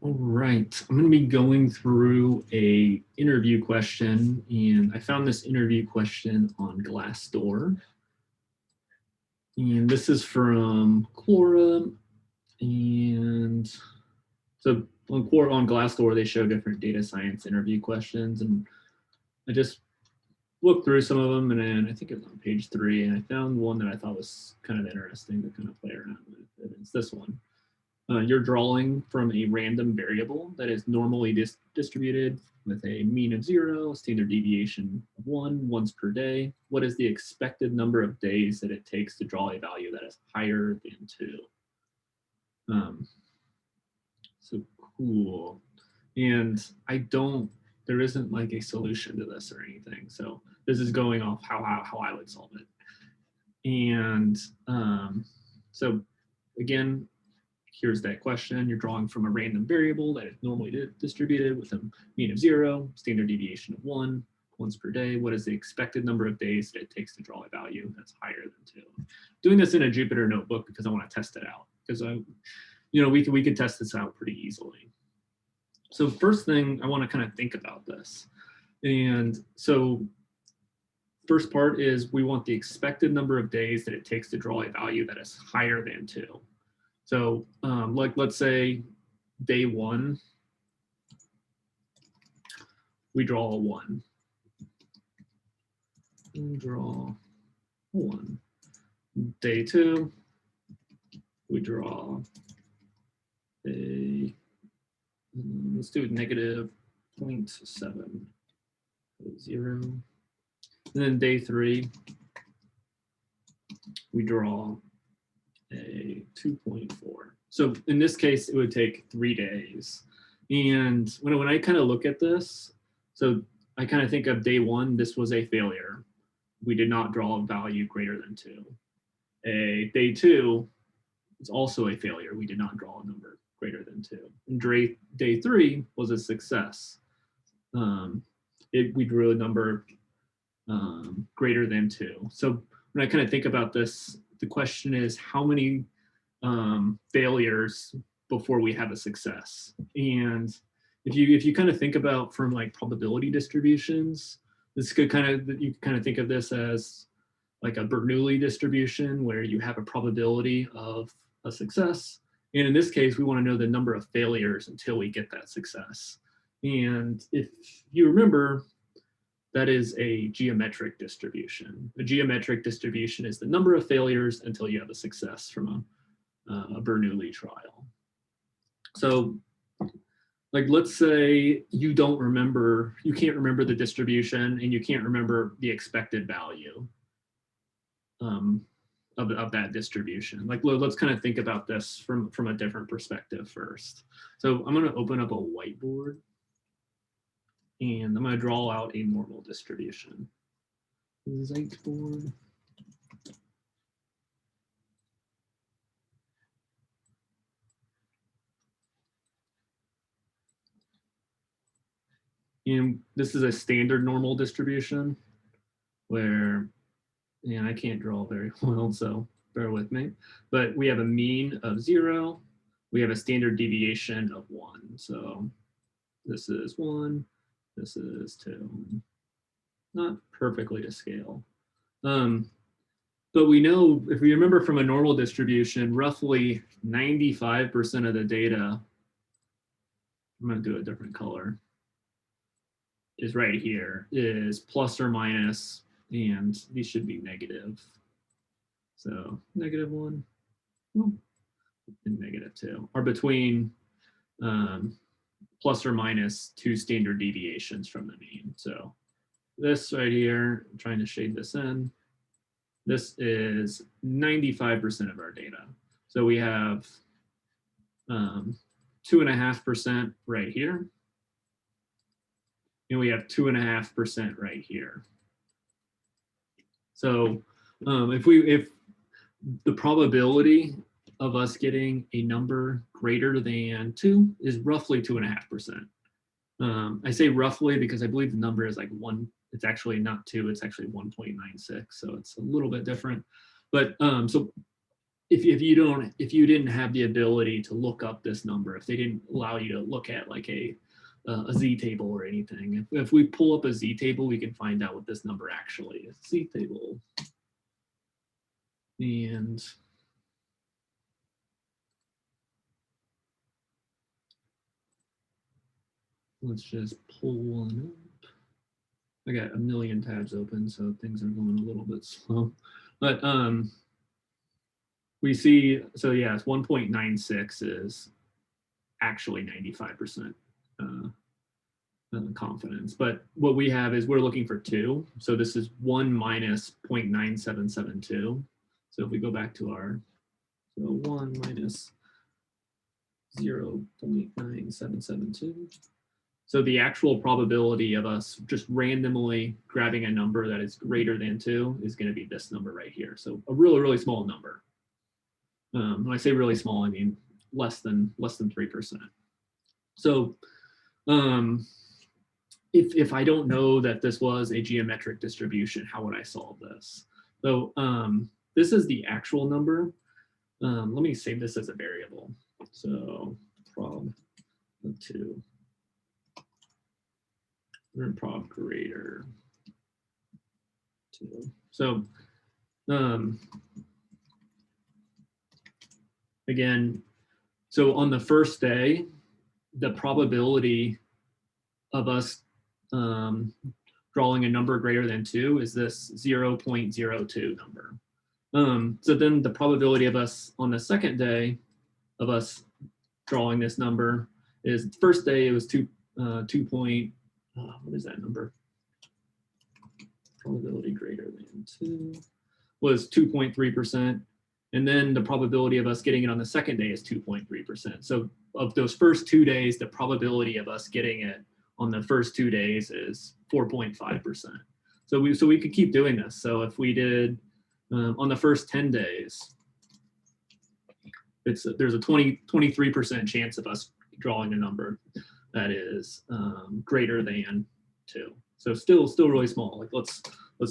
All right, I'm going to be going through a interview question, and I found this interview question on Glassdoor. And this is from Quora. And so on Quora, on Glassdoor, they show different data science interview questions. And I just looked through some of them, and then I think it was on page 3, and I found one that I thought was kind of interesting to kind of play around with. And it's this one. You're drawing from a random variable that is normally distributed with a mean of 0, standard deviation of 1, once per day. What is the expected number of days that it takes to draw a value that is higher than 2? So cool. And there isn't like a solution to this or anything. So this is going off how I would solve it. And so again, here's that question. You're drawing from a random variable that is normally distributed with a mean of 0, standard deviation of 1, once per day. What is the expected number of days that it takes to draw a value that's higher than 2? Doing this in a Jupyter notebook because I want to test it out. Because we could test this out pretty easily. So first thing, I want to kind of think about this. And so first part is we want the expected number of days that it takes to draw a value that is higher than 2. So like let's say day 1, we draw a 1. And draw 1. Day 2, we draw a, let's do negative 0.7, 0. And then day 3, we draw a 2.4. So in this case, it would take 3 days. And when I kind of look at this, so I kind of think of day 1, this was a failure. We did not draw a value greater than 2. Day 2 is also a failure. We did not draw a number greater than 2. And day 3 was a success. We drew a number greater than 2. So when I kind of think about this, the question is how many failures before we have a success? And if you kind of think about from like probability distributions, this could you kind of think of this as like a Bernoulli distribution where you have a probability of a success. And in this case, we want to know the number of failures until we get that success. And if you remember, that is a geometric distribution. A geometric distribution is the number of failures until you have a success from a Bernoulli trial. So like, let's say you can't remember the distribution and you can't remember the expected value of that distribution. Like, let's kind of think about this from a different perspective first. So I'm going to open up a whiteboard. And I'm going to draw out a normal distribution. Zeitboard. And this is a standard normal distribution where, and I can't draw very well, so bear with me. But we have a mean of 0. We have a standard deviation of 1. So this is 1. This is 2. Not perfectly to scale. But we know, if we remember from a normal distribution, roughly 95% of the data, I'm going to do a different color, is right here, is plus or minus, and these should be negative. So -1 and -2 are between plus or minus 2 standard deviations from the mean. So this right here, I'm trying to shade this in. This is 95% of our data. So we have 2.5% right here. And we have 2.5% right here. So if the probability of us getting a number greater than 2 is roughly 2.5%. I say roughly because I believe the number is like 1. It's actually not 2. It's actually 1.96. So it's a little bit different. But so if you didn't have the ability to look up this number, if they didn't allow you to look at like a Z table or anything, if we pull up a Z table, we can find out what this number actually is. Z table. And let's just pull one up. I got a million tabs open, so things are going a little bit slow. But we see, so yeah, it's 1.96 is actually 95% confidence. But what we have is we're looking for 2. So this is 1 minus 0.9772. So if we go back to our, so 1 minus 0.9772. So the actual probability of us just randomly grabbing a number that is greater than 2 is going to be this number right here. So a really, really small number. When I say really small, I mean less than 3%. So if I don't know that this was a geometric distribution, how would I solve this? So this is the actual number. Let me save this as a variable. So prob 2. Or prob greater 2. So again, so on the first day, the probability of us drawing a number greater than 2 is this 0.02 number. So then the probability of us on the second day of us drawing this number is, first day it was 2 what is that number? Probability greater than 2 was 2.3%. And then the probability of us getting it on the second day is 2.3%. So of those first 2 days, the probability of us getting it on the first 2 days is 4.5%. So we could keep doing this. So if we did on the first 10 days, there's a 23% chance of us drawing a number that is greater than 2. So still really small. Like let's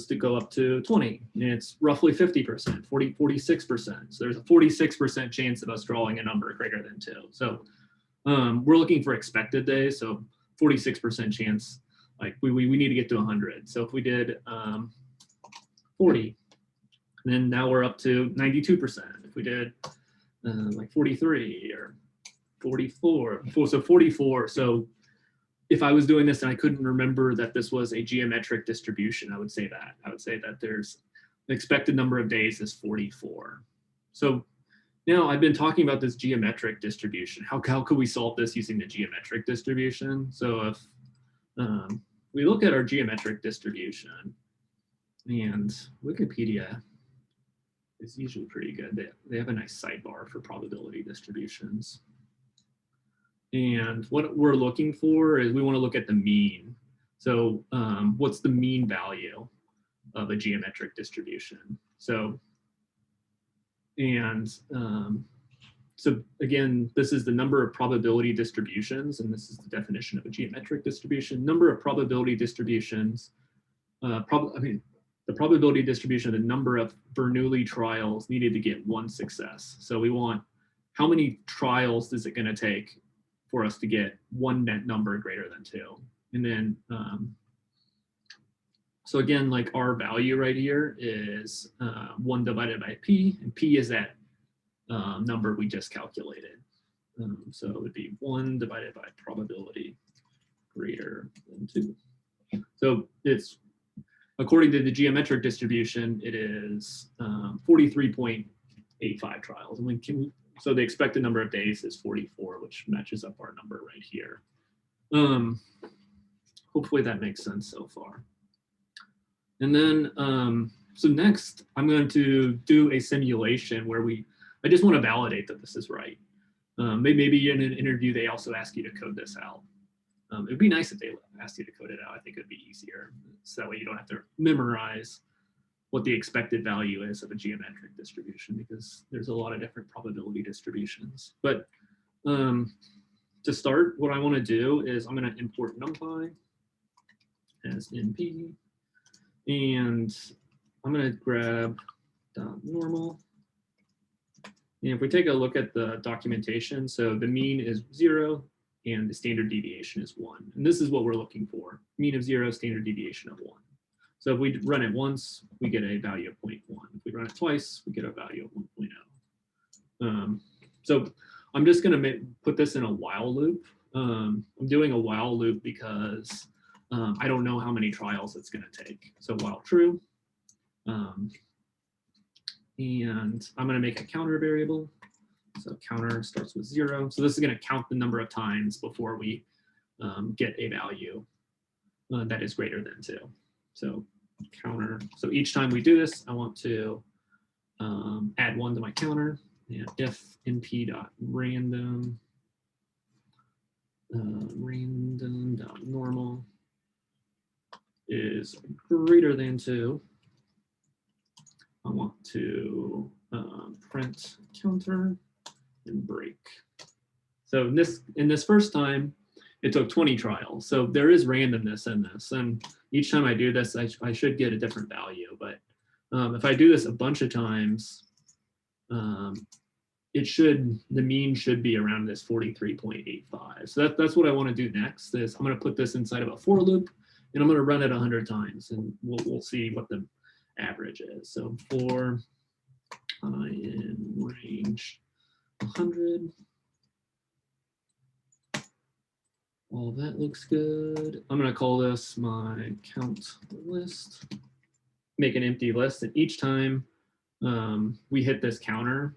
go up to 20, and it's roughly 50%, 46%. So there's a 46% chance of us drawing a number greater than 2. So we're looking for expected days. So 46% chance, like we need to get to 100. So if we did 40, then now we're up to 92%. If we did like 43 or 44, so 44. So if I was doing this and I couldn't remember that this was a geometric distribution, I would say that. I would say that there's the expected number of days is 44. So now I've been talking about this geometric distribution. How could we solve this using the geometric distribution? So if we look at our geometric distribution, and Wikipedia is usually pretty good. They have a nice sidebar for probability distributions. And what we're looking for is we want to look at the mean. So what's the mean value of a geometric distribution? So, and so again, this is the number of probability distributions, and this is the definition of a geometric distribution. Number of probability distributions, the probability distribution of the number of Bernoulli trials needed to get one success. So we want, how many trials is it going to take for us to get one net number greater than 2? And then, so again, like our value right here is 1 divided by p, and p is that number we just calculated. So it would be 1 divided by probability greater than 2. So it's, according to the geometric distribution, it is 43.85 trials. And so the expected number of days is 44, which matches up our number right here. Hopefully that makes sense so far. And then, so next I'm going to do a simulation where I just want to validate that this is right. Maybe in an interview, they also ask you to code this out. It'd be nice if they asked you to code it out. I think it'd be easier. So that way you don't have to memorize what the expected value is of a geometric distribution, because there's a lot of different probability distributions. But to start, what I want to do is I'm going to import NumPy as np, and I'm going to grab .normal, And if we take a look at the documentation, so the mean is 0 and the standard deviation is 1. And this is what we're looking for, mean of 0, standard deviation of 1. So if we run it once, we get a value of 0.1. If we run it twice, we get a value of 1.0. So I'm just going to put this in a while loop. I'm doing a while loop because I don't know how many trials it's going to take. So while true, and I'm going to make a counter variable. So counter starts with 0. So this is going to count the number of times before we get a value that is greater than 2. So counter. So each time we do this, I want to add 1 to my counter. And if np.random random.normal is greater than 2, I want to print counter and break. So in this first time, it took 20 trials. So there is randomness in this. And each time I do this, I should get a different value. But if I do this a bunch of times, the mean should be around this 43.85. So that's what I want to do next. Is I'm going to put this inside of a for loop, and I'm going to run it 100 times, and we'll see what the average is. So for I in range 100. All that looks good. I'm going to call this my count list. Make an empty list, and each time we hit this counter,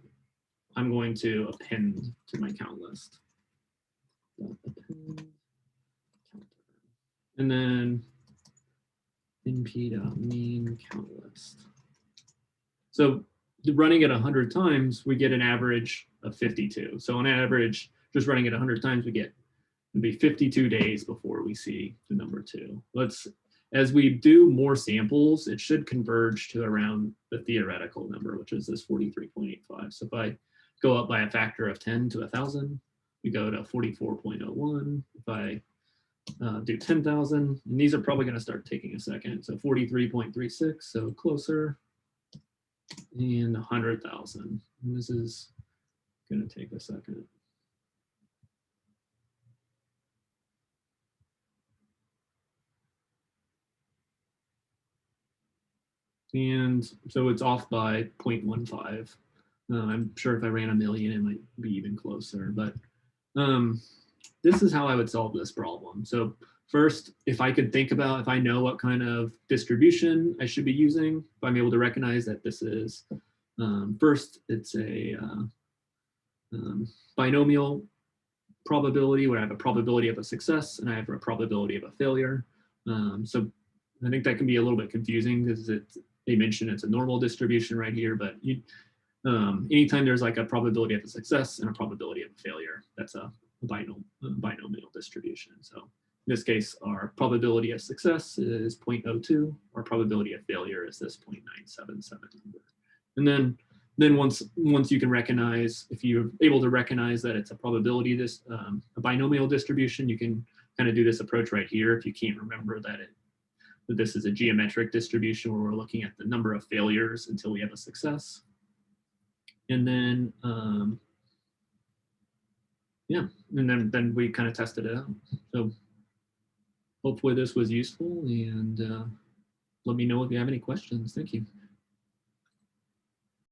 I'm going to append to my count list. Append, and then np.mean count list. So running it 100 times, we get an average of 52. So on average, just running it 100 times, we get it'll be 52 days before we see the number 2. As we do more samples, it should converge to around the theoretical number, which is this 43.85. So if I go up by a factor of 10 to 1,000, we go to 44.01. If I do 10,000, and these are probably going to start taking a second. So 43.36, so closer, and 100,000. And this is going to take a second. And so it's off by 0.15. I'm sure if I ran 1,000,000, it might be even closer. But this is how I would solve this problem. So first, if I know what kind of distribution I should be using, if I'm able to recognize that this is, first, it's a binomial probability where I have a probability of a success and I have a probability of a failure. So I think that can be a little bit confusing because they mention it's a normal distribution right here, but anytime there's like a probability of a success and a probability of a failure, that's a binomial distribution. So in this case, our probability of success is 0.02. Our probability of failure is this 0.977 number. And then once you can recognize, if you're able to recognize that it's a probability, a binomial distribution, you can kind of do this approach right here. If you can't remember that this is a geometric distribution where we're looking at the number of failures until we have a success. And then, yeah, and then we kind of tested it out. So hopefully this was useful, and let me know if you have any questions. Thank you.